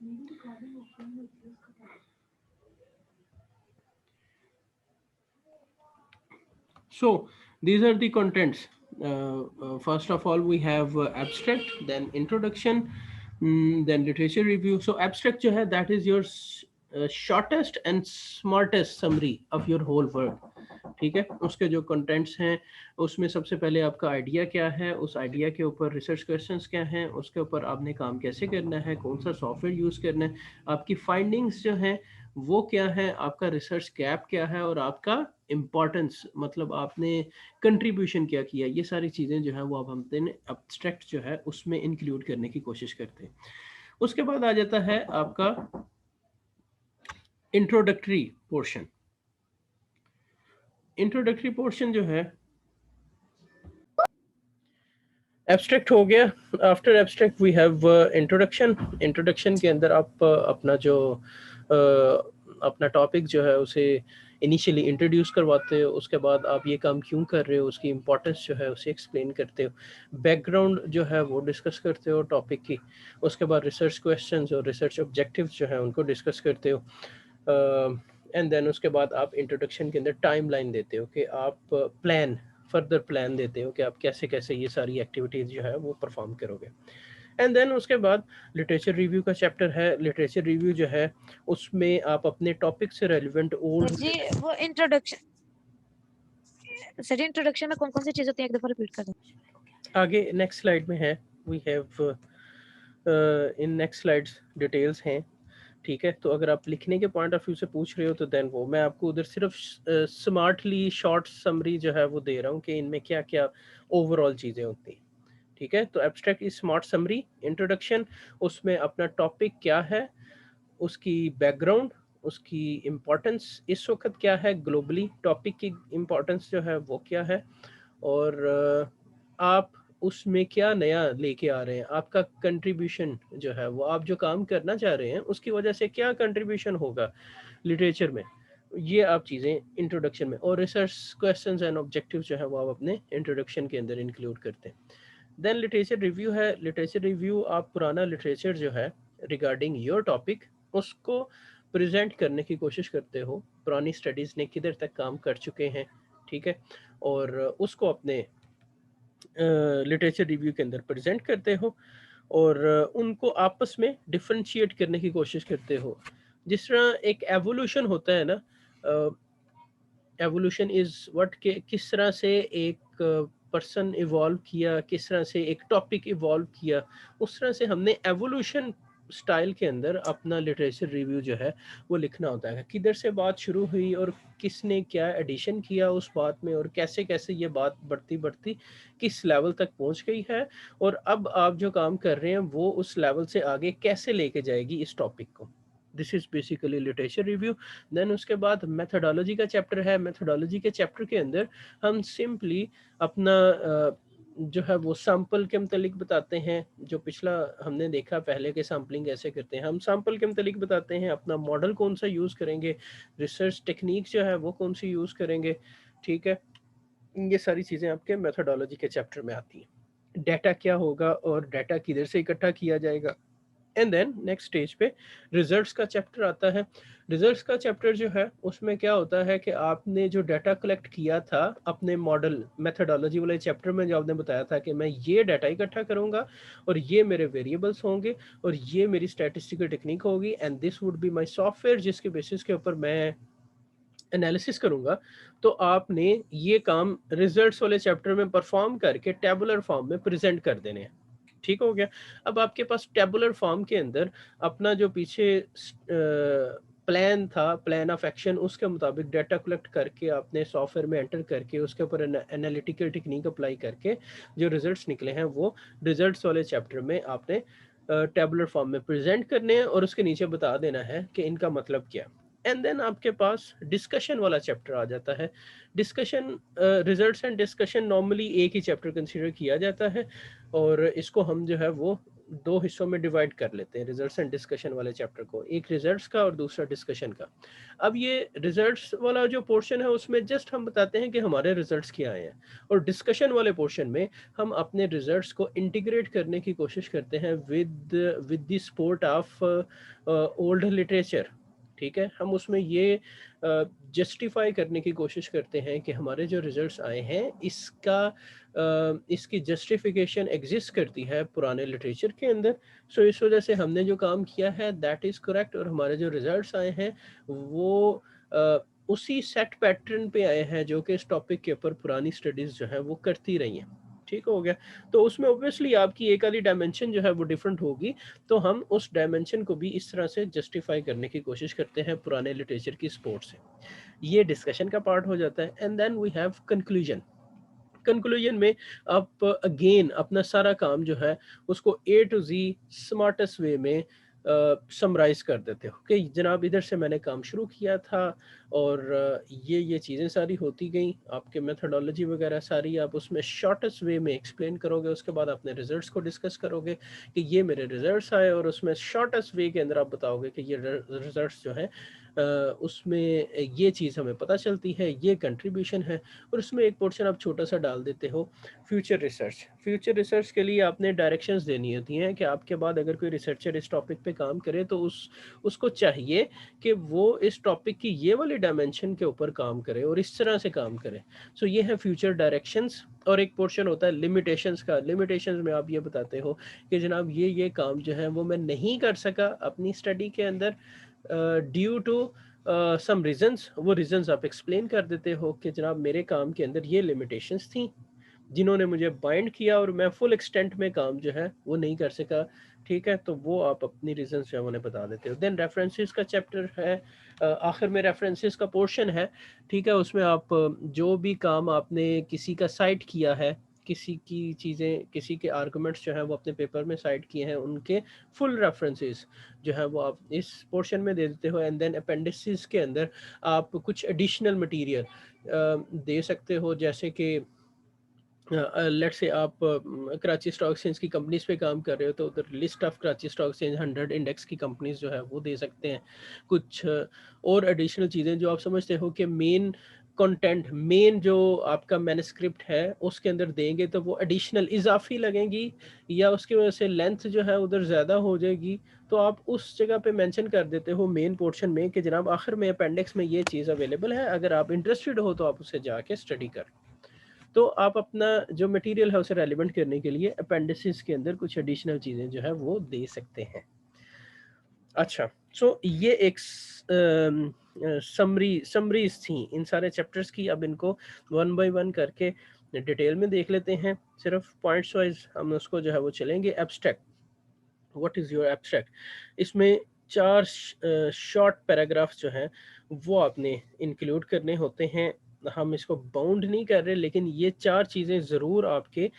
So these are the contents. First of all, we have abstract, then introduction, then literature review. So abstract जो है, that is your shortest and smartest summary of your whole work. ठीक है, उसके जो contents हैं उसमें सबसे पहले आपका आइडिया क्या है, उस आइडिया के ऊपर रिसर्च क्वेश्चंस क्या हैं, उसके ऊपर आपने काम कैसे करना है, कौन सा सॉफ्टवेयर यूज़ करना है, आपकी फाइंडिंग्स जो हैं वो क्या है, आपका रिसर्च गैप क्या है, और आपका इम्पोर्टेंस मतलब आपने कंट्रीब्यूशन क्या किया, ये सारी चीज़ें जो है वो अब हमने एब्स्ट्रैक्ट जो है उसमें इंक्लूड करने की कोशिश करते हैं। उसके बाद आ जाता है आपका इंट्रोडक्टरी पोर्शन। इंट्रोडक्टरी पोर्शन जो है, एब्स्ट्रैक्ट हो गया। After abstract we have introduction. Introduction के अंदर आप अपना जो अपना टॉपिक जो है उसे इनिशियली इंट्रोड्यूस करवाते हो, उसके बाद आप ये काम क्यों कर रहे हो, उसकी इम्पोर्टेंस जो है उसे एक्सप्लेन करते हो, बैकग्राउंड जो है वो डिस्कस करते हो टॉपिक की, उसके बाद रिसर्च क्वेश्चंस और रिसर्च ऑब्जेक्टिव्स जो है उनको डिस्कस करते हो, एंड देन उसके बाद आप इंट्रोडक्शन के अंदर टाइम लाइन देते हो कि आप प्लान फर्दर प्लान देते हो कि आप कैसे कैसे ये सारी एक्टिविटीज़ जो है वो परफॉर्म करोगे। एंड देन उसके बाद लिटरेचर रिव्यू का चैप्टर है। लिटरेचर रिव्यू जो है उसमें आप अपने टॉपिक से रेलिवेंट ओल्ड जी वो इंट्रोडक्शन, सर इंट्रोडक्शन में कौन कौन सी चीज होती है, एक दफा रिपीट कर दो। आगे नेक्स्ट स्लाइड में है, we have in next slides details हैं। ठीक है, तो अगर आप लिखने के पॉइंट ऑफ व्यू से पूछ रहे हो तो देन वो मैं आपको उधर सिर्फ स्मार्टली शॉर्ट समरी जो है वो दे रहा हूँ कि इनमें क्या क्या ओवरऑल चीज़ें होती हैं। ठीक है, तो abstract is smart summary. Introduction, उसमें अपना टॉपिक क्या है, उसकी बैकग्राउंड, उसकी इम्पोर्टेंस इस वक्त क्या है, ग्लोबली टॉपिक की इम्पोर्टेंस जो है वो क्या है, और आप उसमें क्या नया लेके आ रहे हैं, आपका कंट्रीब्यूशन जो है वो आप जो काम करना चाह रहे हैं उसकी वजह से क्या कंट्रीब्यूशन होगा लिटरेचर में, ये आप चीज़ें इंट्रोडक्शन में, और रिसर्च क्वेश्चंस एंड ऑब्जेक्टिव्स जो है वो आप अपने इंट्रोडक्शन के अंदर इंक्लूड करते हैं। देन लिटरेचर रिव्यू है। लिटरेचर रिव्यू आप पुराना लिटरेचर जो है रिगार्डिंग योर टॉपिक उसको प्रेजेंट करने की कोशिश करते हो, पुरानी स्टडीज़ ने किधर तक काम कर चुके हैं, ठीक है, और उसको अपने लिटरेचर रिव्यू के अंदर प्रेजेंट करते हो, और उनको आपस में डिफरेंशिएट करने की कोशिश करते हो। जिस तरह एक एवोल्यूशन होता है ना, एवोल्यूशन इज व्हाट के किस तरह से एक पर्सन इवॉल्व किया, किस तरह से एक टॉपिक इवॉल्व किया, उस तरह से हमने एवोल्यूशन स्टाइल के अंदर अपना लिटरेचर रिव्यू जो है वो लिखना होता है, किधर से बात शुरू हुई और किसने क्या एडिशन किया उस बात में, और कैसे कैसे ये बात बढ़ती बढ़ती किस लेवल तक पहुंच गई है, और अब आप जो काम कर रहे हैं वो उस लेवल से आगे कैसे लेके जाएगी इस टॉपिक को। This is basically literature review. Then उसके बाद मेथोडोलॉजी का चैप्टर है। मेथोडोलॉजी के चैप्टर के अंदर हम सिंपली अपना जो है वो सैंपल के मतलब बताते हैं, जो पिछला हमने देखा पहले के सैम्पलिंग कैसे करते हैं, हम सैंपल के मतलब बताते हैं, अपना मॉडल कौन सा यूज़ करेंगे, रिसर्च टेक्निक जो है वो कौन सी यूज़ करेंगे। ठीक है, ये सारी चीज़ें आपके मेथोडोलॉजी के चैप्टर में आती हैं। डाटा क्या होगा और डाटा किधर से इकट्ठा किया जाएगा। एंड देन नेक्स्ट स्टेज पे रिजल्ट्स का चैप्टर आता है। रिजल्ट्स का चैप्टर जो है उसमें क्या होता है कि आपने जो डाटा कलेक्ट किया था अपने मॉडल मेथोडोलॉजी वाले चैप्टर में, जो आपने बताया था कि मैं ये डाटा इकट्ठा करूंगा और ये मेरे वेरिएबल्स होंगे और ये मेरी स्टैटिस्टिकल टेक्निक होगी, and this would be my software जिसके बेसिस के ऊपर मैं एनालिसिस करूंगा, तो आपने ये काम रिजल्ट्स वाले चैप्टर में परफॉर्म करके टेबुलर फॉर्म में प्रेजेंट कर देने हैं। ठीक हो गया। अब आपके पास टेबुलर फॉर्म के अंदर अपना जो पीछे प्लान था, प्लान ऑफ एक्शन, उसके मुताबिक डाटा कलेक्ट करके आपने सॉफ्टवेयर में एंटर करके उसके ऊपर एनालिटिकल टेक्निक अप्लाई करके जो रिजल्ट्स निकले हैं वो रिजल्ट्स वाले चैप्टर में आपने टेबुलर फॉर्म में प्रेजेंट करने हैं, और उसके नीचे बता देना है कि इनका मतलब क्या। एंड देन आपके पास डिस्कशन वाला चैप्टर आ जाता है। Discussion, results and discussion normally एक ही चैप्टर कंसीडर किया जाता है, और इसको हम जो है वो दो हिस्सों में डिवाइड कर लेते हैं रिजल्ट्स एंड डिस्कशन वाले चैप्टर को, एक रिजल्ट्स का और दूसरा डिस्कशन का। अब ये रिजल्ट्स वाला जो पोर्शन है उसमें जस्ट हम बताते हैं कि हमारे रिजल्ट्स क्या आए हैं, और डिस्कशन वाले पोर्शन में हम अपने रिजल्ट्स को इंटीग्रेट करने की कोशिश करते हैं with the support of old literature. ठीक है, हम उसमें ये जस्टिफाई करने की कोशिश करते हैं कि हमारे जो रिजल्ट्स आए हैं इसकी जस्टिफिकेशन एग्जिस्ट करती है पुराने लिटरेचर के अंदर। सो इस वजह से हमने जो काम किया है दैट इज़ करेक्ट, और हमारे जो रिजल्ट्स आए हैं वो उसी सेट पैटर्न पे आए हैं जो कि इस टॉपिक के ऊपर पुरानी स्टडीज़ जो है वो करती रही हैं। ठीक हो गया। तो उसमें ऑब्वियसली आपकी एक आधी डायमेंशन जो है वो डिफरेंट होगी, तो हम उस डायमेंशन को भी इस तरह से जस्टिफाई करने की कोशिश करते हैं पुराने लिटरेचर की सपोर्ट से। ये डिस्कशन का पार्ट हो जाता है। And then we have conclusion. Conclusion में आप अगेन अपना सारा काम जो है उसको ए टू जी स्मार्टेस्ट वे में समराइज कर देते हो कि जनाब इधर से मैंने काम शुरू किया था, और ये चीज़ें सारी होती गई, आपके मेथोडोलॉजी वगैरह सारी आप उसमें शॉर्टेस्ट वे में एक्सप्लेन करोगे। उसके बाद अपने रिजल्ट्स को डिस्कस करोगे कि ये मेरे रिजल्ट्स आए, और उसमें शॉर्टेस्ट वे के अंदर आप बताओगे कि ये रिजल्ट्स जो है उसमें ये चीज़ हमें पता चलती है, ये कंट्रीब्यूशन है। और उसमें एक पोर्शन आप छोटा सा डाल देते हो फ्यूचर रिसर्च। फ्यूचर रिसर्च के लिए आपने डायरेक्शंस देनी होती हैं कि आपके बाद अगर कोई रिसर्चर इस टॉपिक पे काम करे तो उसको चाहिए कि वो इस टॉपिक की ये वाली डायमेंशन के ऊपर काम करे और इस तरह से काम करे। सो ये है फ्यूचर डायरेक्शंस। और एक पोर्शन होता है लिमिटेशंस का। लिमिटेशंस में आप ये बताते हो कि जनाब ये काम जो है वो मैं नहीं कर सका अपनी स्टडी के अंदर ड्यू टू सम रीजंस। वो रीजंस आप एक्सप्लेन कर देते हो कि जनाब मेरे काम के अंदर ये लिमिटेशंस थी जिन्होंने मुझे बाइंड किया, और मैं फुल एक्सटेंट में काम जो है वो नहीं कर सका। ठीक है, तो वो आप अपनी रीजंस जो है उन्हें बता देते हो। देन रेफरेंसेस का चैप्टर है, आखिर में रेफरेंसेस का पोर्शन है। ठीक है, उसमें आप जो भी काम आपने किसी का साइट किया है, किसी की चीज़ें, किसी के आर्गुमेंट्स जो है वो अपने पेपर में साइट किए हैं, उनके फुल रेफरेंसेस जो है वो आप इस पोर्शन में दे देते हो। एंड देन अपेंडिसेस के अंदर आप कुछ एडिशनल मटेरियल दे सकते हो, जैसे कि लेट्स से आप कराची स्टॉक एक्सचेंज की कंपनीज पे काम कर रहे हो तो उधर list of Karachi stock exchange 100 index की कंपनीज जो है वो दे सकते हैं। कुछ और एडिशनल चीज़ें जो आप समझते हो कि मेन कंटेंट, मेन जो आपका मैन्युस्क्रिप्ट है उसके अंदर देंगे तो वो एडिशनल इजाफी लगेंगी, या उसकी वजह से लेंथ जो है उधर ज़्यादा हो जाएगी, तो आप उस जगह पे मेंशन कर देते हो मेन पोर्शन में कि जनाब आखिर में अपेंडिक्स में ये चीज़ अवेलेबल है, अगर आप इंटरेस्टेड हो तो आप उसे जाके स्टडी कर। तो आप अपना जो मटेरियल है उसे रेलिवेंट करने के लिए अपेंडिसेस के अंदर कुछ एडिशनल चीज़ें जो है वो दे सकते हैं। अच्छा, सो ये एक समरीज थी इन सारे चैप्टर्स की। अब इनको वन बाय वन करके डिटेल में देख लेते हैं। सिर्फ पॉइंट्स वाइज हम उसको जो है वो चलेंगे। Abstract, what is your abstract? इसमें 4 शॉर्ट पैराग्राफ्स जो हैं वो आपने इंक्लूड करने होते हैं। हम इसको बाउंड नहीं कर रहे, लेकिन ये 4 चीज़ें ज़रूर आपके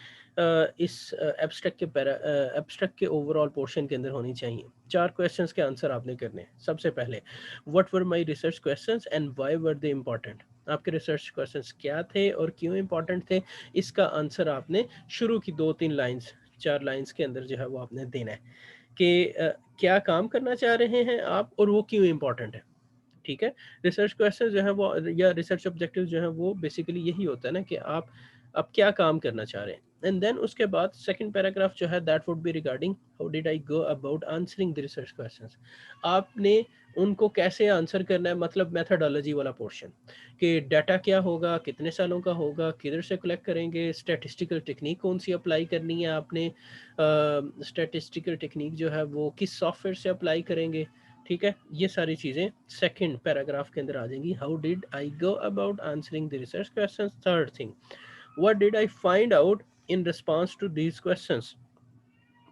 इस एब्स्ट्रैक्ट के ओवरऑल पोर्शन के अंदर होनी चाहिए। 4 क्वेश्चंस के आंसर आपने करने हैं। सबसे पहले, what were my research questions and why were they important? आपके रिसर्च क्वेश्चंस क्या थे और क्यों इम्पोर्टेंट थे? इसका आंसर आपने शुरू की 2-3 लाइंस, 4 लाइंस के अंदर जो है वो आपने देना है कि क्या काम करना चाह रहे हैं आप और वो क्यों इम्पोर्टेंट है। ठीक है, रिसर्च क्वेश्चन जो है वो या रिसर्च ऑब्जेक्टिव जो है वो बेसिकली यही होता है ना कि आप क्या काम करना चाह रहे हैं। एंड देन उसके बाद सेकंड पैराग्राफ जो है that would be regarding how did I go about answering the research questions. आपने उनको कैसे आंसर करना है, मतलब मेथोडोलॉजी वाला पोर्शन कि डाटा क्या होगा, कितने सालों का होगा, किधर से कलेक्ट करेंगे, स्टैटिस्टिकल टेक्निक कौन सी अप्लाई करनी है आपने, स्टैटिस्टिकल टेक्निक जो है वो किस सॉफ्टवेयर से अप्लाई करेंगे। ठीक है, ये सारी चीज़ें सेकंड पैराग्राफ के अंदर आ जाएंगी। How did I go about answering the research questions. Third thing, what did I find out in response to these questions.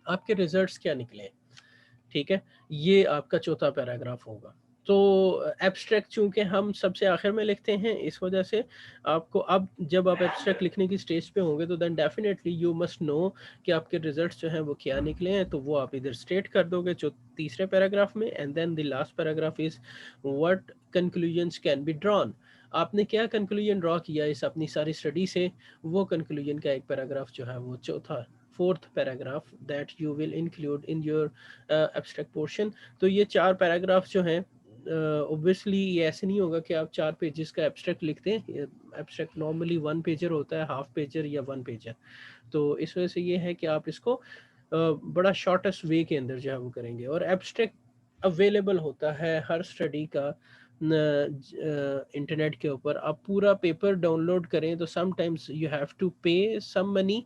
आपके रिजल्ट्स क्या निकले। ठीक है, ये आपका चौथा पैराग्राफ होगा। तो एब्स्ट्रैक्ट चूंकि हम सबसे आखिर में लिखते हैं, इस वजह से आपको अब जब आप एब्स्ट्रैक्ट लिखने की स्टेज पे होंगे तो then definitely you must know कि आपके रिजल्ट्स जो हैं वो क्या निकले हैं, तो वो आप इधर स्टेट कर दोगे जो तीसरे पैराग्राफ में। And then the last paragraph is what conclusions can be drawn. आपने क्या कंक्लूजन ड्रॉ किया इस अपनी सारी स्टडी से, वो कंक्लूजन का एक पैराग्राफ जो है वो चौथा fourth paragraph that you will include in your abstract portion. तो ये 4 पैराग्राफ जो हैं, ऑब्वियसली ये ऐसे नहीं होगा कि आप 4 पेजेस का एब्स्ट्रैक्ट लिखते हैं। एब्स्ट्रैक्ट नॉर्मली 1 पेजर होता है, हाफ पेजर या 1 पेजर। तो इस वजह से ये है कि आप इसको बड़ा शॉर्टेस्ट वे के अंदर जो है वो करेंगे। और एब्स्ट्रैक्ट अवेलेबल होता है हर स्टडी का इंटरनेट के ऊपर। आप पूरा पेपर डाउनलोड करें तो समटाइम्स यू हैव टू पे सम मनी,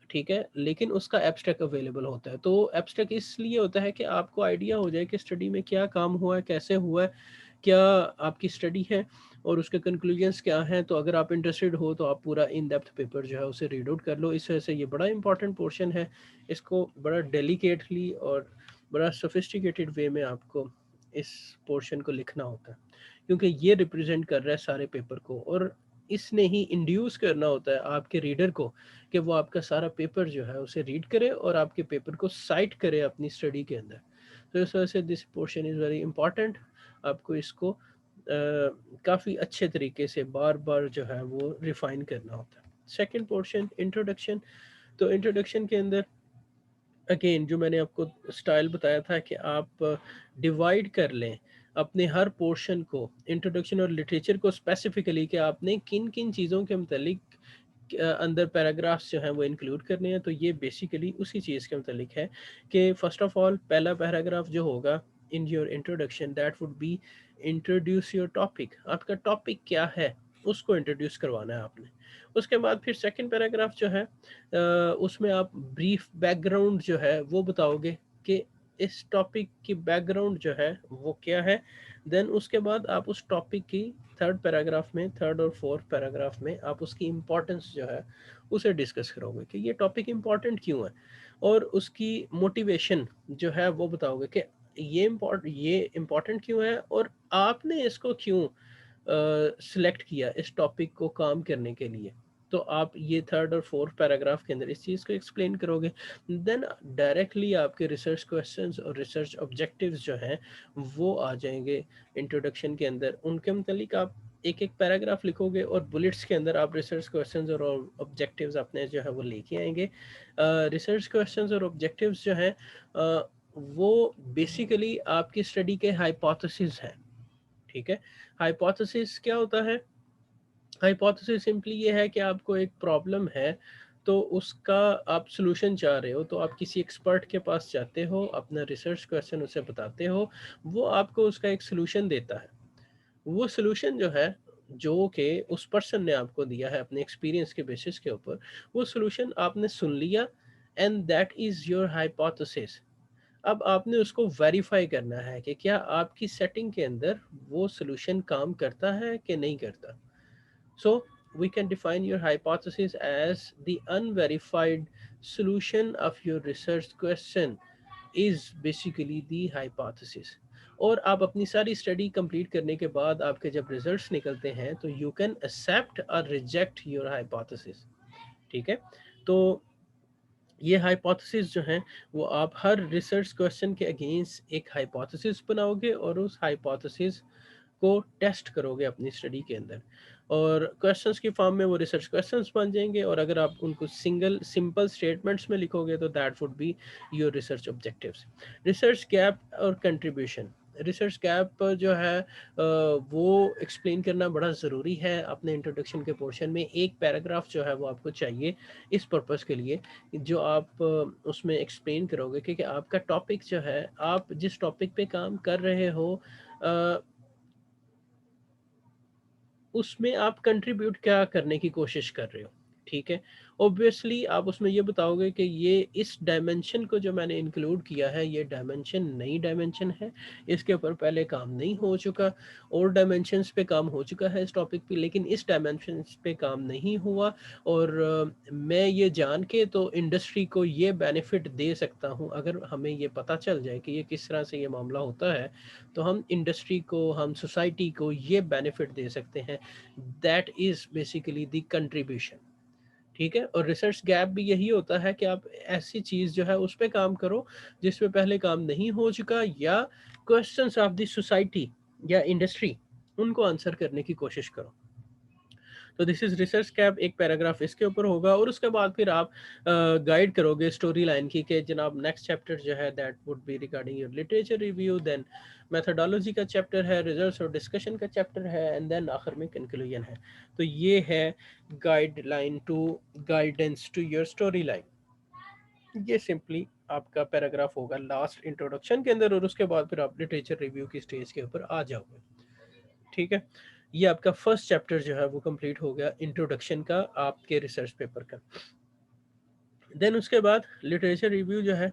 ठीक है, लेकिन उसका एब्स्ट्रैक्ट अवेलेबल होता है। तो एब्स्ट्रैक्ट इसलिए होता है कि आपको आइडिया हो जाए कि स्टडी में क्या काम हुआ है, कैसे हुआ है, क्या आपकी स्टडी है और उसके कंक्लूजन्स क्या हैं। तो अगर आप इंटरेस्टेड हो तो आप पूरा इन डेप्थ पेपर जो है उसे रीड आउट कर लो। इस वजह से ये बड़ा इंपॉर्टेंट पोर्शन है। इसको बड़ा डेलिकेटली और बड़ा सोफिस्टिकेटेड वे में आपको इस पोर्शन को लिखना होता है, क्योंकि ये रिप्रेजेंट कर रहा है सारे पेपर को, और इसने ही इंड्यूस करना होता है आपके रीडर को कि वो आपका सारा पेपर जो है उसे रीड करे और आपके पेपर को साइट करे अपनी स्टडी के अंदर। तो इस वजह से this portion is very important. आपको इसको काफ़ी अच्छे तरीके से बार बार जो है वो रिफाइन करना होता है। Second portion introduction. तो इंट्रोडक्शन के अंदर अगेन जो मैंने आपको स्टाइल बताया था कि आप डिवाइड कर लें अपने हर पोर्शन को, इंट्रोडक्शन और लिटरेचर को स्पेसिफिकली, कि आपने किन किन चीज़ों के मतलब अंदर पैराग्राफ्स जो हैं वो इंक्लूड करने हैं। तो ये बेसिकली उसी चीज़ के मतलब है कि फर्स्ट ऑफ ऑल पहला पैराग्राफ जो होगा in your introduction that would be introduce your topic. आपका टॉपिक क्या है उसको इंट्रोड्यूस करवाना है आपने। उसके बाद फिर सेकंड पैराग्राफ जो है उसमें आप ब्रीफ बैकग्राउंड जो है वो बताओगे कि इस टॉपिक की बैकग्राउंड जो है वो क्या है। देन उसके बाद आप उस टॉपिक की थर्ड पैराग्राफ में, थर्ड और फोर्थ पैराग्राफ में आप उसकी इम्पोर्टेंस जो है उसे डिस्कस करोगे कि ये टॉपिक इम्पोर्टेंट क्यों है, और उसकी मोटिवेशन जो है वो बताओगे कि ये इम्पोर्टेंट क्यों है और आपने इसको क्यों सिलेक्ट किया इस टॉपिक को काम करने के लिए। तो आप ये थर्ड और फोर्थ पैराग्राफ के अंदर इस चीज़ को एक्सप्लेन करोगे। देन डायरेक्टली आपके रिसर्च क्वेश्चंस और रिसर्च ऑब्जेक्टिव्स जो हैं वो आ जाएंगे इंट्रोडक्शन के अंदर। उनके मुतालिक आप एक एक पैराग्राफ लिखोगे और बुलेट्स के अंदर आप रिसर्च क्वेश्चंस और ऑब्जेक्टिव्स अपने जो है वो लेके आएंगे। रिसर्च क्वेश्चंस और ऑब्जेक्टिव्स जो हैं वो बेसिकली आपकी स्टडी के हाइपोथेसिस हैं, ठीक है। हाइपोथेसिस क्या होता है? हाइपोथेसिस सिंपली ये है कि आपको एक प्रॉब्लम है तो उसका आप सॉल्यूशन चाह रहे हो, तो आप किसी एक्सपर्ट के पास जाते हो, अपना रिसर्च क्वेश्चन उसे बताते हो, वो आपको उसका एक सॉल्यूशन देता है। वो सॉल्यूशन जो है, जो कि उस पर्सन ने आपको दिया है अपने एक्सपीरियंस के बेसिस के ऊपर, वो सॉल्यूशन आपने सुन लिया and that is your hypothesis. अब आपने उसको वेरीफाई करना है कि क्या आपकी सेटिंग के अंदर वो सॉल्यूशन काम करता है कि नहीं करता। So we can define your hypothesis as the unverified solution of your research question is basically the hypothesis. और आप अपनी सारी स्टडी कंप्लीट करने के बाद आपके जब रिजल्ट्स निकलते हैं तो यू कैन एक्सेप्ट और रिजेक्ट योर हाइपोथेसिस, ठीक है। तो ये हाइपोथेसिस जो हैं वो आप हर रिसर्च क्वेश्चन के अगेंस्ट एक हाइपोथेसिस बनाओगे और उस हाइपोथेसिस को टेस्ट करोगे अपनी स्टडी के अंदर, और क्वेश्चंस की फॉर्म में वो रिसर्च क्वेश्चंस बन जाएंगे। और अगर आप उनको सिंगल सिंपल स्टेटमेंट्स में लिखोगे तो that would be your research objectives. Research gap और कंट्रीब्यूशन। रिसर्च गैप जो है वो एक्सप्लेन करना बड़ा ज़रूरी है अपने इंट्रोडक्शन के पोर्शन में। एक पैराग्राफ जो है वो आपको चाहिए इस पर्पज़ के लिए, जो आप उसमें एक्सप्लेन करोगे कि आपका टॉपिक जो है, आप जिस टॉपिक पे काम कर रहे हो उसमें आप कंट्रीब्यूट क्या करने की कोशिश कर रहे हो, ठीक है। ऑब्वियसली आप उसमें ये बताओगे कि ये इस डायमेंशन को जो मैंने इंक्लूड किया है ये डायमेंशन नई डायमेंशन है, इसके ऊपर पहले काम नहीं हो चुका, और डायमेंशंस पे काम हो चुका है इस टॉपिक पे लेकिन इस डायमेंशन पे काम नहीं हुआ। और मैं ये जान के तो इंडस्ट्री को ये बेनिफिट दे सकता हूँ, अगर हमें ये पता चल जाए कि ये किस तरह से ये मामला होता है तो हम इंडस्ट्री को, हम सोसाइटी को ये बेनिफिट दे सकते हैं। That is basically the contribution, ठीक है। और रिसर्च गैप भी यही होता है कि आप ऐसी चीज जो है उस पर काम करो जिस पे पहले काम नहीं हो चुका, या क्वेश्चंस ऑफ द सोसाइटी या इंडस्ट्री उनको आंसर करने की कोशिश करो। तो दिस इज रिसर्च कैप, एक पैराग्राफ इसके ऊपर होगा और उसके बाद फिर आप गाइड करोगे स्टोरी लाइन की कि जनाब नेक्स्ट चैप्टर जो है that would be regarding your literature review, then methodology का चैप्टर है, रिजल्ट्स और डिस्कशन का चैप्टर है, एंड देन आखिर में कंक्लूजन है। तो ये है guideline to guidance to your storyline. ये सिंपली आपका पैराग्राफ होगा लास्ट इंट्रोडक्शन के अंदर और उसके बाद फिर आप लिटरेचर रिव्यू की स्टेज के ऊपर आ जाओगे। ठीक है, ये आपका फर्स्ट चैप्टर जो है वो कंप्लीट हो गया इंट्रोडक्शन का आपके रिसर्च पेपर का। देन उसके बाद लिटरेचर रिव्यू जो है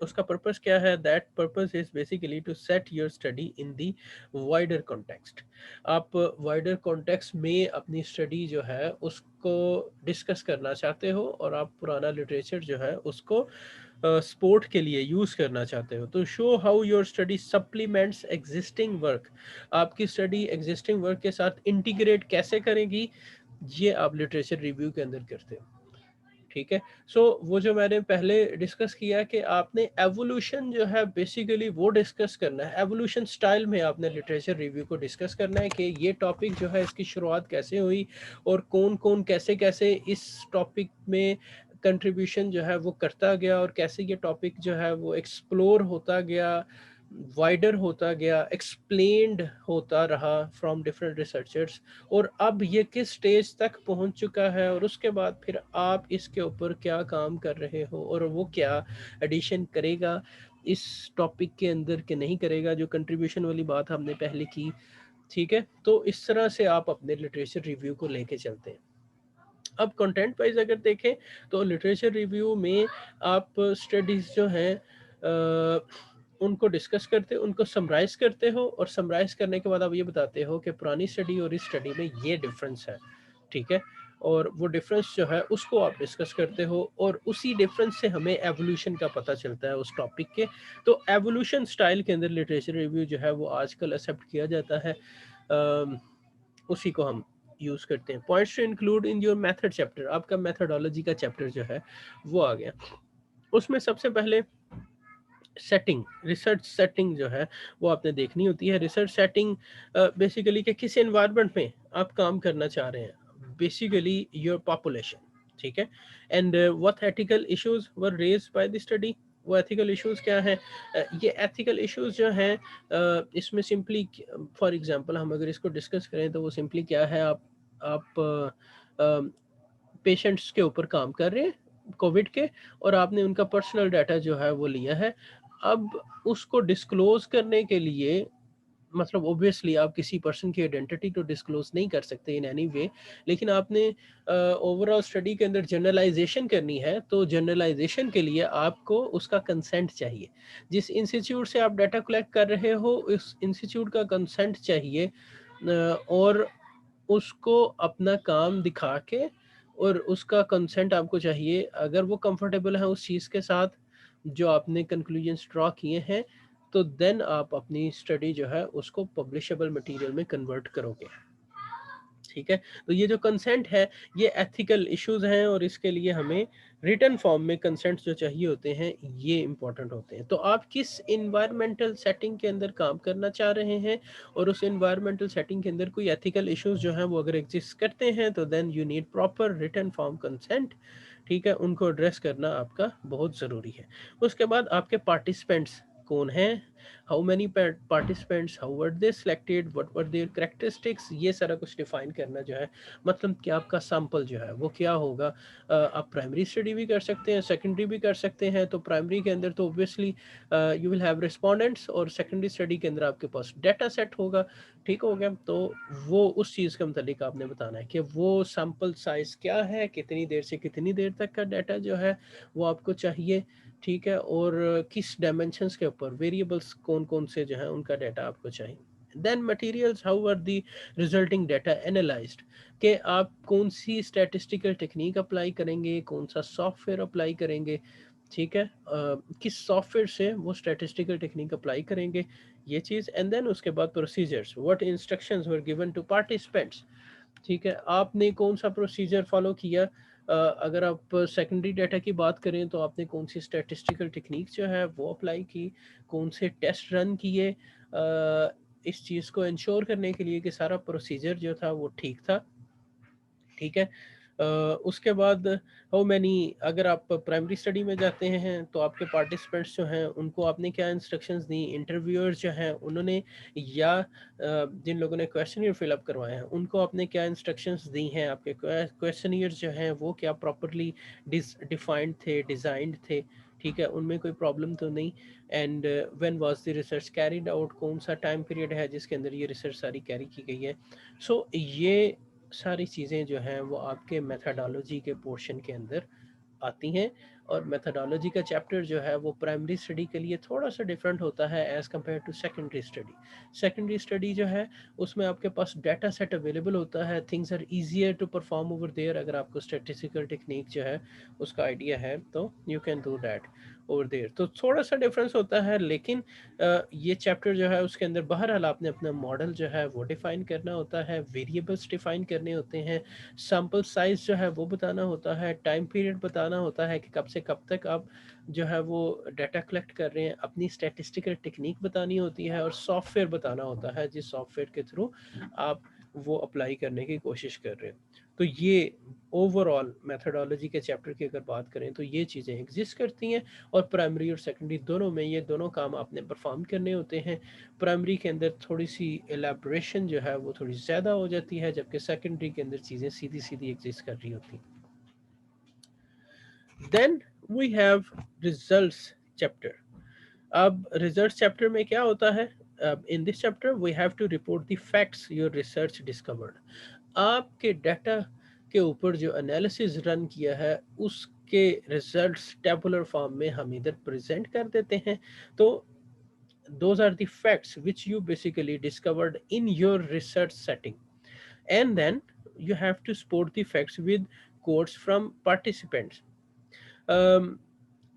उसका पर्पस क्या है, that purpose is basically to set your study in the wider context. आप वाइडर कॉन्टेक्स्ट में अपनी स्टडी जो है उसको डिस्कस करना चाहते हो और आप पुराना लिटरेचर जो है उसको स्पोर्ट के लिए यूज करना चाहते हो। तो show how your study supplements existing work, आपकी स्टडी एग्जिस्टिंग वर्क के साथ इंटीग्रेट कैसे करेगी, ये आप लिटरेचर रिव्यू के अंदर करते हो। ठीक है, सो वो जो मैंने पहले डिस्कस किया कि आपने एवोल्यूशन जो है बेसिकली वो डिस्कस करना है, एवोल्यूशन स्टाइल में आपने लिटरेचर रिव्यू को डिस्कस करना है कि ये टॉपिक जो है इसकी शुरुआत कैसे हुई और कौन कौन कैसे कैसे इस टॉपिक में कंट्रीब्यूशन जो है वो करता गया और कैसे ये टॉपिक जो है वो एक्सप्लोर होता गया, वाइडर होता गया, एक्सप्लेन्ड होता रहा फ्रॉम डिफरेंट रिसर्चर्स, और अब ये किस स्टेज तक पहुंच चुका है और उसके बाद फिर आप इसके ऊपर क्या काम कर रहे हो और वो क्या एडिशन करेगा इस टॉपिक के अंदर के नहीं करेगा, जो कंट्रीब्यूशन वाली बात हमने पहले की। ठीक है, तो इस तरह से आप अपने लिटरेचर रिव्यू को लेके चलते हैं। अब कंटेंट वाइज अगर देखें तो लिटरेचर रिव्यू में आप स्टडीज जो हैं उनको डिस्कस करते, उनको समराइज करते हो और समराइज करने के बाद आप ये बताते हो कि पुरानी स्टडी और इस स्टडी में ये डिफरेंस है। ठीक है, और वो डिफरेंस जो है उसको आप डिस्कस करते हो और उसी डिफरेंस से हमें एवोल्यूशन का पता चलता है उस टॉपिक के। तो एवोल्यूशन स्टाइल के अंदर लिटरेचर रिव्यू जो है वो आजकल एक्सेप्ट किया जाता है, उसी को हम यूज करते हैं। Points to include in your method chapter, आपका मेथोडोलॉजी का चैप्टर जो है वो आ गया। उसमें सबसे पहले सेटिंग, रिसर्च सेटिंग जो है वो आपने देखनी होती है। रिसर्च सेटिंग बेसिकली कि किस एनवायरनमेंट में आप काम करना चाह रहे हैं, बेसिकली योर पॉपुलेशन। ठीक है, and what ethical issues were raised by the study, वो एथिकल इश्यूज क्या है। ये एथिकल इश्यूज जो हैं इसमें सिंपली फॉर एग्जांपल हम अगर इसको डिस्कस करें तो वो सिंपली क्या है, आप पेशेंट्स के ऊपर काम कर रहे हैं कोविड के और आपने उनका पर्सनल डाटा जो है वो लिया है। अब उसको डिस्क्लोज करने के लिए मतलब ऑब्वियसली आप किसी पर्सन की आइडेंटिटी तो डिस्क्लोज नहीं कर सकते इन एनी वे, लेकिन आपने ओवरऑल स्टडी के अंदर जनरलाइजेशन करनी है तो जनरलाइजेशन के लिए आपको उसका कंसेंट चाहिए। जिस इंस्टीट्यूट से आप डाटा कलेक्ट कर रहे हो उस इंस्टीट्यूट का कंसेंट चाहिए, और उसको अपना काम दिखा के और उसका कंसेंट आपको चाहिए। अगर वो कंफर्टेबल है उस चीज़ के साथ जो आपने कंक्लूजन्स ड्रॉ किए हैं तो देन आप अपनी स्टडी जो है उसको पब्लिशेबल मटेरियल में कन्वर्ट करोगे। ठीक है, तो ये जो कंसेंट है ये एथिकल इश्यूज हैं और इसके लिए हमें रिटन फॉर्म में कंसेंट जो चाहिए होते हैं ये इंपॉर्टेंट होते हैं। तो आप किस इन्वायरमेंटल सेटिंग के अंदर काम करना चाह रहे हैं और उस इन्वायरमेंटल सेटिंग के अंदर कोई एथिकल इश्यूज जो हैं वो अगर एग्जिस्ट करते हैं तो then you need proper written form consent. ठीक है, उनको एड्रेस करना आपका बहुत ज़रूरी है। उसके बाद आपके पार्टिसिपेंट्स कौन हैं, how many participants, how were they selected, what were there characteristics, ये सारा कुछ डिफाइन करना जो है, मतलब कि आपका सैंपल जो है वो क्या होगा। आप प्राइमरी स्टडी भी कर सकते हैं, सेकेंडरी भी कर सकते हैं। तो प्राइमरी के अंदर तो obviously you will have respondents और सेकेंडरी स्टडी के अंदर आपके पास डाटा सेट होगा। ठीक हो गया, तो वो उस चीज़ के मतलब आपने बताना है कि वो सैंपल साइज क्या है, कितनी देर से कितनी देर तक का डाटा जो है वो आपको चाहिए। ठीक है, और किस डायमेंशंस के ऊपर वेरिएबल्स कौन कौन से जो है उनका डाटा आपको चाहिए। Then materials, how are the resulting data analysed, कि आप कौन सी स्टैटिस्टिकल टेक्निक अप्लाई करेंगे, कौन सा सॉफ्टवेयर अप्लाई करेंगे। ठीक है, किस सॉफ्टवेयर से वो स्टैटिस्टिकल टेक्निक अप्लाई करेंगे, ये चीज़। एंड देन उसके बाद procedures, what instructions were given to participants. ठीक है, आपने कौन सा प्रोसीजर फॉलो किया। अगर आप सेकेंडरी डाटा की बात करें तो आपने कौन सी स्टैटिस्टिकल टेक्निक जो है वो अप्लाई की, कौन से टेस्ट रन किए, इस चीज़ को इंश्योर करने के लिए कि सारा प्रोसीजर जो था वो ठीक था। ठीक है। उसके बाद हाउ मैनी, अगर आप प्राइमरी स्टडी में जाते हैं तो आपके पार्टिसिपेंट्स जो हैं उनको आपने क्या इंस्ट्रक्शंस दी, इंटरव्यूअर्स जो हैं उन्होंने, या जिन लोगों ने क्वेश्चनियर फिलअप करवाए हैं उनको आपने क्या इंस्ट्रक्शंस दी हैं, आपके क्वेश्चनियर्स जो हैं वो क्या प्रॉपरली डिफाइंड थे, डिज़ाइंड थे, ठीक है, उनमें कोई प्रॉब्लम तो नहीं। And when was the research carried out, कौन सा टाइम पीरियड है जिसके अंदर ये रिसर्च सारी कैरी की गई है। सो ये सारी चीज़ें जो हैं वो आपके मेथडोलॉजी के पोर्शन के अंदर आती हैं। और मेथडोलॉजी का चैप्टर जो है वो प्राइमरी स्टडी के लिए थोड़ा सा डिफरेंट होता है as compare to secondary study. Secondary study जो है उसमें आपके पास डाटा सेट अवेलेबल होता है, things are easier to perform over there. अगर आपको स्टेटिस्टिकल टेक्निक जो है उसका आइडिया है तो you can do that over there. तो थोड़ा सा डिफरेंस होता है, लेकिन ये चैप्टर जो है उसके अंदर बहरहाल आपने अपना मॉडल जो है वो डिफाइन करना होता है, वेरिएबल्स डिफाइन करने होते हैं, सैम्पल साइज जो है वो बताना होता है, टाइम पीरियड बताना होता है कि कब से कब तक आप जो है वो डाटा कलेक्ट कर रहे हैं, अपनी स्टैटिस्टिकल टेक्निक बतानी होती है, और सॉफ्टवेयर बताना होता है जिस सॉफ्टवेयर के थ्रू आप वो अप्लाई करने की कोशिश कर रहे हैं। तो ये ओवरऑल मेथडोलॉजी के चैप्टर की अगर बात करें तो ये चीज़ें एग्जिस्ट करती हैं, और प्राइमरी और सेकेंडरी दोनों में ये दोनों काम आपने परफॉर्म करने होते हैं। प्राइमरी के अंदर थोड़ी सी एलेबोरेशन जो है वो थोड़ी ज़्यादा हो जाती है, जबकि सेकेंडरी के अंदर चीज़ें सीधी सीधी एग्जिस्ट कर रही होती हैं। Then we have results chapter. अब रिजल्ट चैप्टर में क्या होता है, in this chapter we have to report the facts your research discovered. आपके डाटा के ऊपर जो एनालिसिस रन किया है उसके रिजल्ट्स टेबुलर फॉर्म में हम इधर प्रेजेंट कर देते हैं। तो those are the facts which you basically discovered in your research setting, and then you have to support the facts with quotes from participants.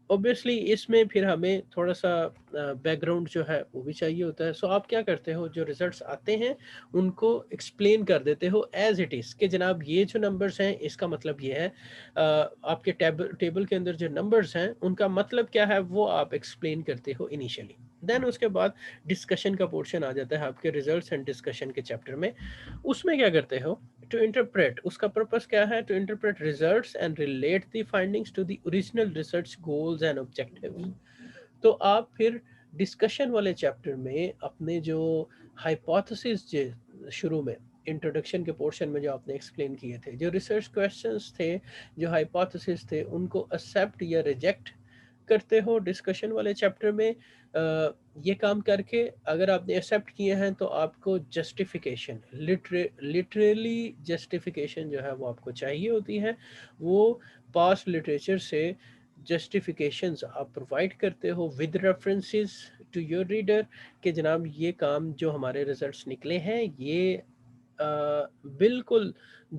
Obviously इसमें फिर हमें थोड़ा सा बैकग्राउंड जो है वो भी चाहिए होता है। सो आप क्या करते हो, जो रिजल्ट्स आते हैं उनको एक्सप्लेन कर देते हो एज इट इज़ कि जनाब ये जो नंबर्स हैं इसका मतलब ये है। आपके टेबल के अंदर जो नंबर्स हैं उनका मतलब क्या है वो आप एक्सप्लेन करते हो इनिशियली। देन उसके बाद डिस्कशन का पोर्शन आ जाता है आपके रिजल्ट्स एंड डिस्कशन के चैप्टर में। उसमें क्या करते हो, टू इंटरप्रेट, उसका पर्पस क्या है, to interpret results and relate the findings to the original research goals and objectives. तो आप फिर डिस्कशन वाले चैप्टर में अपने जो हाइपोथेसिस जो शुरू में इंट्रोडक्शन के पोर्शन में जो आपने एक्सप्लेन किए थे, जो रिसर्च क्वेश्चंस थे, जो हाइपोथेसिस थे, उनको एक्सेप्ट या रिजेक्ट करते हो डिस्कशन वाले चैप्टर में। ये काम करके अगर आपने एक्सेप्ट किए हैं तो आपको जस्टिफिकेशन, लिटरली जस्टिफिकेशन जो है वो आपको चाहिए होती है। वो पास्ट लिटरेचर से जस्टिफिकेशंस आप प्रोवाइड करते हो with references to your reader कि जनाब ये काम जो हमारे रिजल्ट्स निकले हैं ये बिल्कुल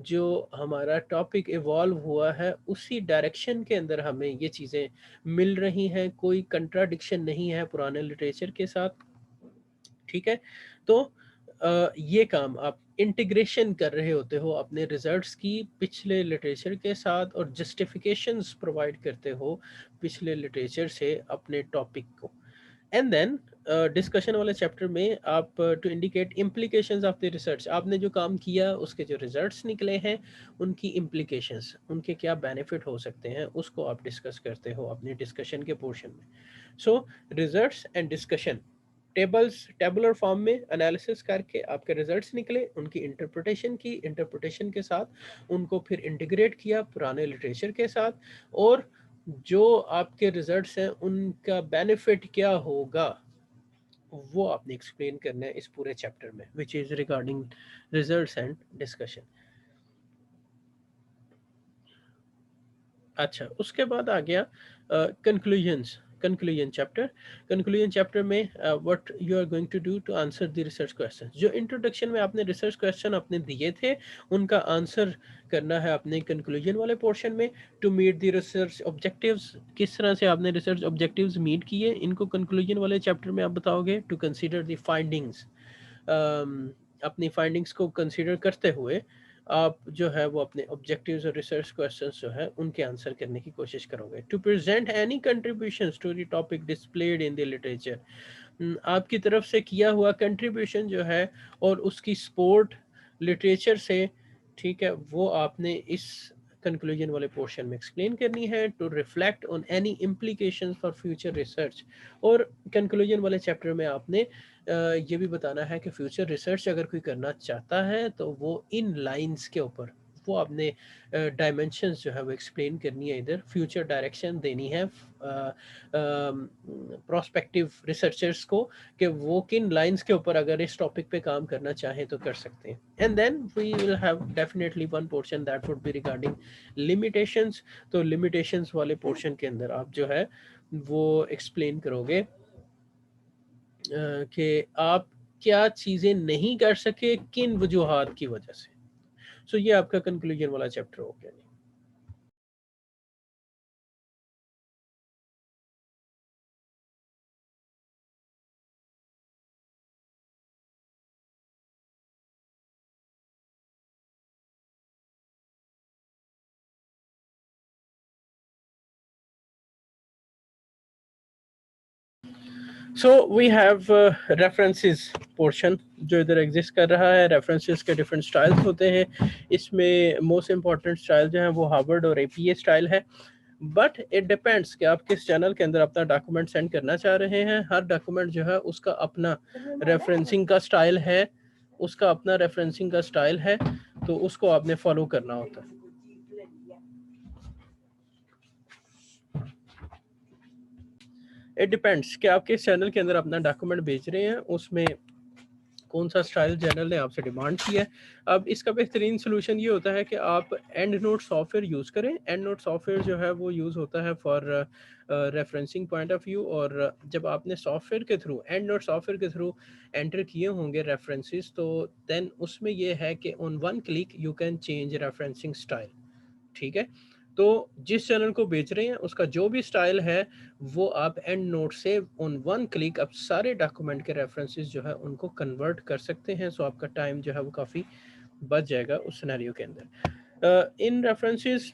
जो हमारा टॉपिक इवॉल्व हुआ है उसी डायरेक्शन के अंदर हमें ये चीज़ें मिल रही हैं, कोई कंट्राडिक्शन नहीं है पुराने लिटरेचर के साथ, ठीक है। तो ये काम आप इंटीग्रेशन कर रहे होते हो अपने रिजल्ट्स की पिछले लिटरेचर के साथ, और जस्टिफिकेशंस प्रोवाइड करते हो पिछले लिटरेचर से अपने टॉपिक को। एंड देन डिस्कशन वाले चैप्टर में आप to indicate implications of the research, आपने जो काम किया उसके जो रिजल्ट्स निकले हैं उनकी इम्प्लीकेशंस, उनके क्या बेनिफिट हो सकते हैं, उसको आप डिस्कस करते हो अपनी डिस्कशन के पोर्शन में। So results and discussion, tabular form में एनालिसिस करके आपके रिजल्ट्स निकले, उनकी इंटरप्रिटेशन की, इंटरप्रिटेशन के साथ उनको फिर इंटीग्रेट किया पुराने लिटरेचर के साथ, और जो आपके रिजल्ट्स हैं उनका बेनिफिट क्या होगा वो आपने एक्सप्लेन करना है इस पूरे चैप्टर में, which is regarding results and discussion. अच्छा, उसके बाद आ गया कंक्लूजन्स, कंक्लूजन चैप्टर में what you are going to do to answer the research question. जो इंट्रोडक्शन में आपने रिसर्च क्वेश्चन अपने दिए थे उनका आंसर करना है अपने कंक्लूजन वाले पोर्शन में। To meet the research objectives, किस तरह से आपने रिसर्च ऑब्जेक्टिव्स मीट किए, इनको कंक्लूजन वाले चैप्टर में आप बताओगे। टू कंसीडर द फाइंडिंग्स, अपनी फाइंडिंग्स को कंसीडर करते हुए आप जो है वो अपने ऑब्जेक्टिव्स और रिसर्च क्वेश्चंस जो है उनके आंसर करने की कोशिश करोगे। To present any contributions to the topic displayed in the literature, आपकी तरफ से किया हुआ कंट्रीब्यूशन जो है और उसकी सपोर्ट लिटरेचर से, ठीक है, वो आपने इस कंक्लूजन वाले पोर्शन में एक्सप्लेन करनी है, to reflect on any implications for future research. और कंक्लूजन वाले चैप्टर में आपने ये भी बताना है कि फ्यूचर रिसर्च अगर कोई करना चाहता है तो वो इन लाइंस के ऊपर वो आपने डायमेंशंस जो है वो एक्सप्लेन करनी है, इधर फ्यूचर डायरेक्शन देनी है प्रोस्पेक्टिव रिसर्चर्स को कि वो किन लाइंस के ऊपर अगर इस टॉपिक पे काम करना चाहें तो कर सकते हैं। And then we will have definitely one portion that would be regarding limitations. तो लिमिटेशंस वाले पोर्शन के अंदर आप जो है वो एक्सप्लेन करोगे कि आप क्या चीज़ें नहीं कर सके किन वजूहात की वजह से। सो ये आपका कंक्लूजन वाला चैप्टर हो गया। So we have references portion जो इधर एग्जिस्ट कर रहा है। रेफरेंसेस के डिफरेंट स्टाइल्स होते हैं, इसमें मोस्ट इंपॉर्टेंट स्टाइल जो है वो हार्वर्ड और एपीए स्टाइल है। बट इट डिपेंड्स कि आप किस चैनल के अंदर अपना डॉक्यूमेंट सेंड करना चाह रहे हैं। हर डॉक्यूमेंट जो है उसका अपना रेफरेंसिंग का स्टाइल है, उसका अपना रेफरेंसिंग का स्टाइल है, तो उसको आपने फॉलो करना होता है। इट डिपेंड्स कि आप किस चैनल के अंदर अपना डॉक्यूमेंट भेज रहे हैं, उसमें कौन सा स्टाइल चैनल ने आपसे डिमांड किया है। अब इसका बेहतरीन सोल्यूशन ये होता है कि आप एंड नोट सॉफ्टवेयर यूज़ करें। एंड नोट सॉफ्टवेयर जो है वो यूज़ होता है for referencing point of view. और जब आपने सॉफ्टवेयर के थ्रू एंड नोट सॉफ्टवेयर के थ्रू एंटर किए होंगे रेफरेंसेस, तो देन उसमें ये है कि on one click you can change referencing style. ठीक है, तो जिस चैनल को बेच रहे हैं उसका जो भी स्टाइल है वो आप एंड नोट से ऑन वन क्लिक अब सारे डॉक्यूमेंट के रेफरेंसेस जो है उनको कन्वर्ट कर सकते हैं। सो आपका टाइम जो है वो काफ़ी बच जाएगा उस सिनेरियो के अंदर। In references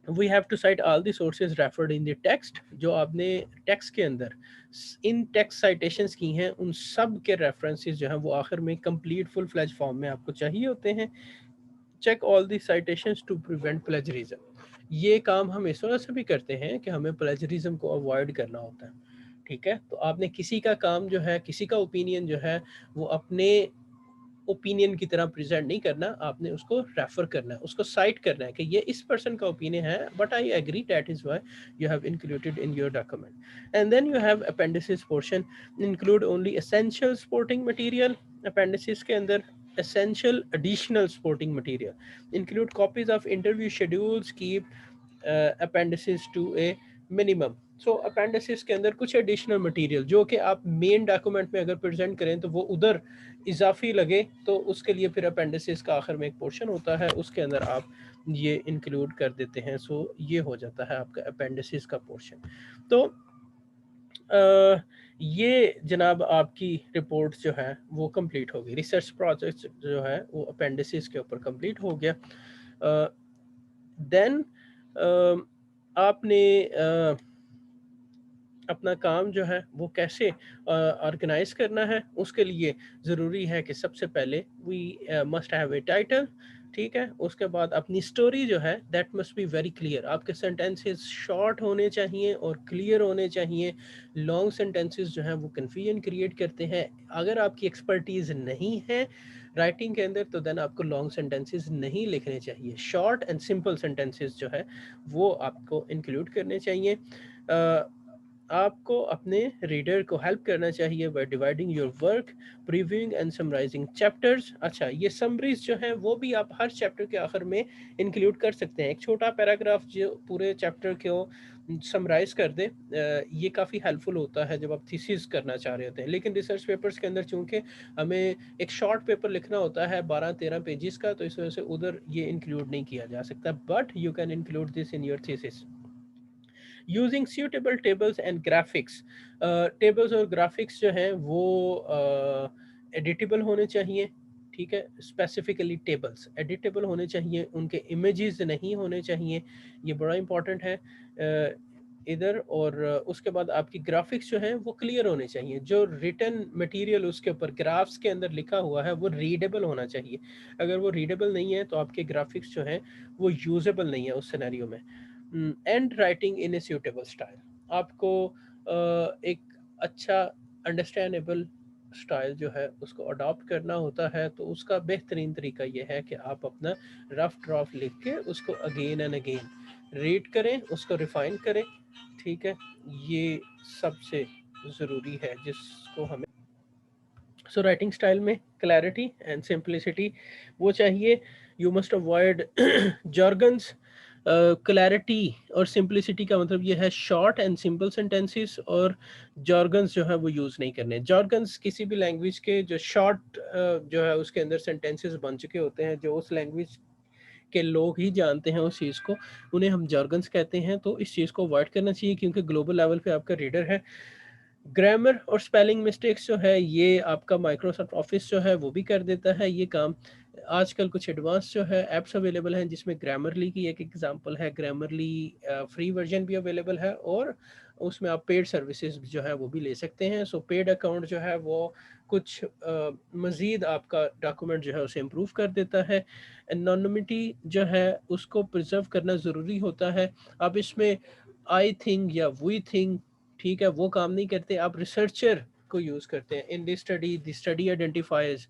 we have to cite all the sources referred in the text. जो आपने टेक्स्ट के अंदर इन टेक्स्ट साइटेशंस की हैं उन सब के रेफरेंसेस जो हैं वो आखिर में कंप्लीट फुल फ्लैज फॉर्म में आपको चाहिए होते हैं। Check all the citations to prevent plagiarism. ये काम हम इस वजह से भी करते हैं कि हमें प्लेजरिज्म को अवॉइड करना होता है। ठीक है, तो आपने किसी का काम जो है, किसी का ओपिनियन जो है वो अपने ओपिनियन की तरह प्रेजेंट नहीं करना, आपने उसको रेफर करना है, उसको साइट करना है कि ये इस पर्सन का ओपिनियन है but I agree that is why you have included in your document. And then you have appendices portion, include only essential supporting material. Appendices के अंदर essential additional supporting material include copies of interview schedules, keep appendices to a minimum। So appendices के अंदर कुछ additional material जो कि आप main document में अगर प्रेजेंट करें तो वो उधर इजाफी लगे, तो उसके लिए फिर अपेंडिसेस का आखिर में एक पोर्शन होता है, उसके अंदर आप ये इंक्लूड कर देते हैं। सो ये हो जाता है आपका अपेंडिसेस का पोर्शन। तो ये जनाब आपकी रिपोर्ट जो है वो कंप्लीट हो गई। रिसर्च प्रोजेक्ट जो है वो अपेंडिसेस के ऊपर कंप्लीट हो गया। देन आपने अपना काम जो है वो कैसे ऑर्गेनाइज करना है, उसके लिए ज़रूरी है कि सबसे पहले we must have a title. ठीक है, उसके बाद अपनी स्टोरी जो है that must be very clear. आपके सेंटेंसेस शॉर्ट होने चाहिए और क्लियर होने चाहिए। लॉन्ग सेंटेंसेस जो हैं वो कन्फ्यूजन क्रिएट करते हैं। अगर आपकी एक्सपर्टीज़ नहीं है राइटिंग के अंदर तो देन आपको लॉन्ग सेंटेंसेस नहीं लिखने चाहिए। शॉर्ट एंड सिंपल सेंटेंसेस जो है वो आपको इंक्लूड करने चाहिए। आपको अपने रीडर को हेल्प करना चाहिए by dividing your work, previewing and summarising chapters. अच्छा, ये समरीज जो हैं वो भी आप हर चैप्टर के आखिर में इंक्लूड कर सकते हैं। एक छोटा पैराग्राफ जो पूरे चैप्टर को समराइज कर दे, ये काफ़ी हेल्पफुल होता है जब आप थीसिस करना चाह रहे होते हैं। लेकिन रिसर्च पेपर्स के अंदर चूंकि हमें एक शॉर्ट पेपर लिखना होता है 12-13 पेजेस का, तो इस वजह से उधर ये इंक्लूड नहीं किया जा सकता। But you can include this in your thesis using suitable tables and graphics। Tables और ग्राफिक्स जो हैं वो एडिटेबल होने चाहिए। ठीक है, स्पेसिफिकली टेबल्स एडिटेबल होने चाहिए, उनके इमेजेस नहीं होने चाहिए। ये बड़ा इंपॉर्टेंट है। इधर, और उसके बाद आपकी ग्राफिक्स जो हैं वो क्लियर होने चाहिए। जो रिटन मटेरियल उसके ऊपर ग्राफ्स के अंदर लिखा हुआ है वो रीडेबल होना चाहिए। अगर वो रीडेबल नहीं है तो आपके ग्राफिक्स जो हैं वो यूजेबल नहीं है उस सिनेरियो में। And writing in a suitable style, आपको एक अच्छा अंडरस्टैंडेबल स्टाइल जो है उसको अडॉप्ट करना होता है। तो उसका बेहतरीन तरीका ये है कि आप अपना रफ ड्राफ्ट लिख के उसको अगेन एंड अगेन रीड करें, उसको रिफाइन करें। ठीक है, ये सबसे ज़रूरी है जिसको हमें। सो राइटिंग स्टाइल में क्लैरिटी एंड सिंप्लिसिटी वो चाहिए। You must avoid jargons। Clarity और सिंप्लिसिटी का मतलब ये है शॉर्ट एंड सिंपल सेंटेंसेस, और jargons जो है वो यूज़ नहीं करने। jargons किसी भी लैंग्वेज के जो शॉर्ट जो है उसके अंदर सेंटेंसेस बन चुके होते हैं, जो उस लैंग्वेज के लोग ही जानते हैं उस चीज़ को, उन्हें हम jargons कहते हैं। तो इस चीज़ को अवॉइड करना चाहिए क्योंकि ग्लोबल लेवल पे आपका रीडर है। ग्रामर और स्पेलिंग मिस्टेक्स जो है ये आपका माइक्रोसॉफ्ट ऑफिस जो है वो भी कर देता है ये काम। आजकल कुछ एडवांस जो है ऐप्स अवेलेबल हैं जिसमें ग्रामरली की एक एग्जांपल है। ग्रामरली फ्री वर्जन भी अवेलेबल है, और उसमें आप पेड सर्विसेज जो है वो भी ले सकते हैं। सो पेड अकाउंट जो है वो कुछ मज़ीद आपका डॉक्यूमेंट जो है उसे इम्प्रूव कर देता है। एनोनिमिटी जो है उसको प्रिजर्व करना ज़रूरी होता है। अब इसमें आई थिंक या वी थिंक, ठीक है, वो काम नहीं करते। आप रिसर्चर को यूज़ करते हैं। In this study the study identifies